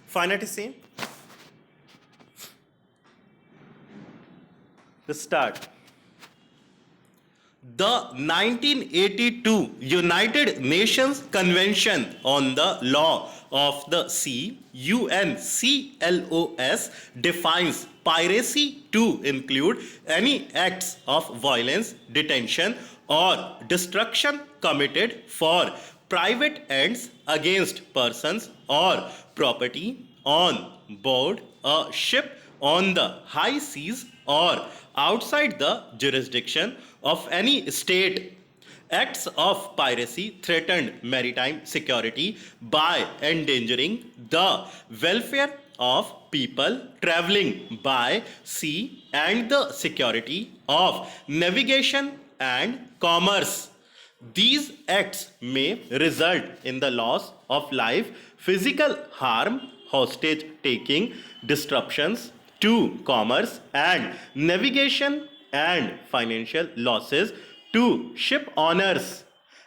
Finite same. The start. The 1982 United Nations Convention on the Law of the Sea (UNCLOS) defines piracy to include any acts of violence, detention, or destruction committed for private ends against persons or property on board a ship on the high seas or outside the jurisdiction of any state. Acts of piracy threatened maritime security by endangering the welfare of people traveling by sea and the security of navigation and commerce. These acts may result in the loss of life, physical harm, hostage taking, disruptions to commerce and navigation, and financial losses to ship owners.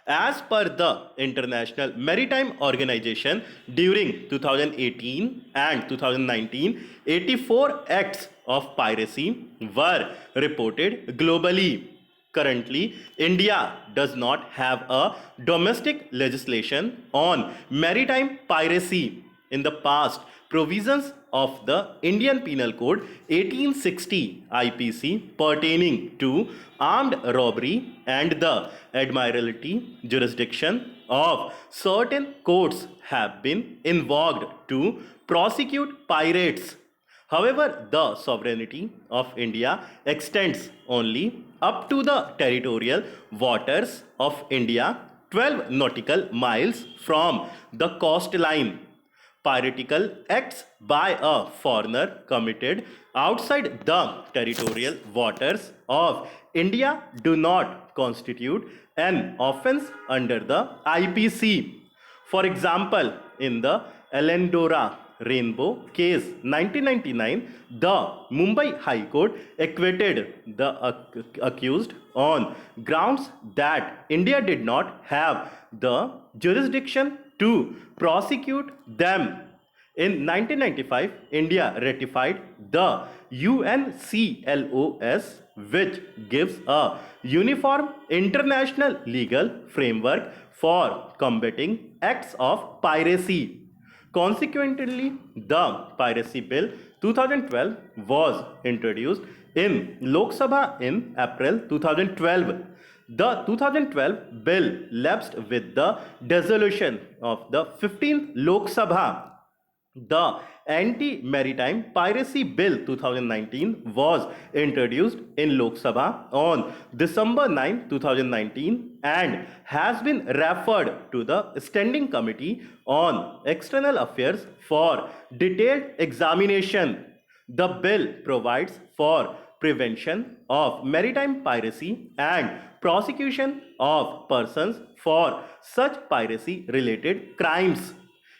As per the International Maritime Organization, during 2018 and 2019, 84 acts of piracy were reported globally. Currently, India does not have a domestic legislation on maritime piracy. In the past, provisions of the Indian Penal Code 1860 IPC pertaining to armed robbery and the admiralty jurisdiction of certain courts have been invoked to prosecute pirates. However, the sovereignty of India extends only up to the territorial waters of India, 12 nautical miles from the coastline. Piratical acts by a foreigner committed outside the territorial waters of India do not constitute an offense under the IPC. For example, in the Elendora Rainbow case 1999, the Mumbai High Court acquitted the accused on grounds that India did not have the jurisdiction to prosecute them. In 1995, India ratified the UNCLOS, which gives a uniform international legal framework for combating acts of piracy. Consequently, the Piracy Bill 2012 was introduced in Lok Sabha in April 2012. The 2012 bill lapsed with the dissolution of the 15th Lok Sabha. The Anti-Maritime Piracy Bill 2019 was introduced in Lok Sabha on December 9, 2019 and has been referred to the Standing Committee on External Affairs for detailed examination. The bill provides for prevention of maritime piracy and prosecution of persons for such piracy related crimes.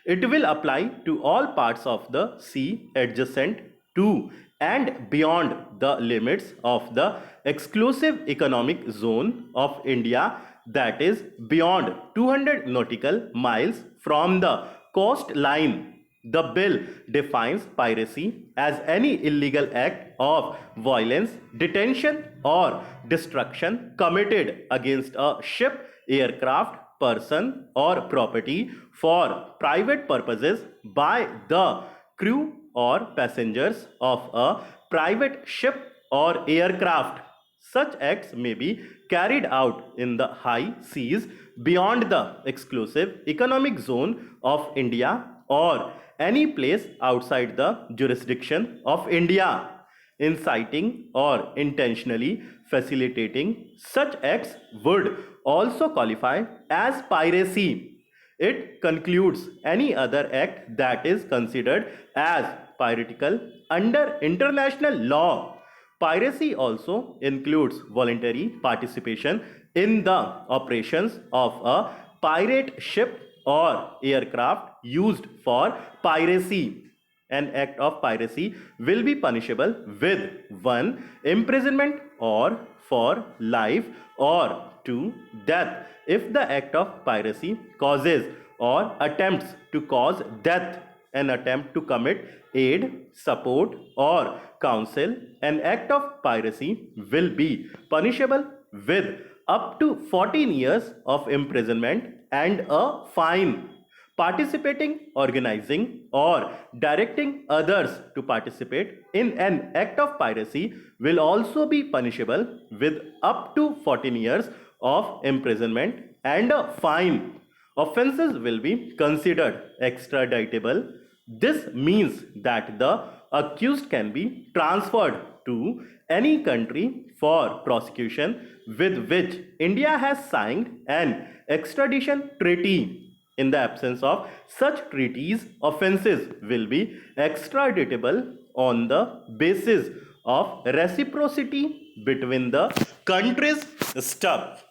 It will apply to all parts of the sea adjacent to and beyond the limits of the exclusive economic zone of India, that is beyond 200 nautical miles from the coastline. The bill defines piracy as any illegal act of violence, detention, or destruction committed against a ship, aircraft, person, or property for private purposes by the crew or passengers of a private ship or aircraft. Such acts may be carried out in the high seas beyond the exclusive economic zone of India or any place outside the jurisdiction of India. Inciting or intentionally facilitating such acts would also qualify as piracy. It concludes any other act that is considered as piratical under international law. Piracy also includes voluntary participation in the operations of a pirate ship or aircraft used for piracy. An act of piracy will be punishable with 1. Imprisonment or for life, or 2. Death if the act of piracy causes or attempts to cause death. an attempt to commit aid, support, or counsel an act of piracy will be punishable with up to 14 years of imprisonment and a fine. Participating, organizing, or directing others to participate in an act of piracy will also be punishable with up to 14 years of imprisonment and a fine. Offenses will be considered extraditable. This means that the accused can be transferred to any country for prosecution with which India has signed an extradition treaty. In the absence of such treaties, offences will be extraditable on the basis of reciprocity between the countries. Stop.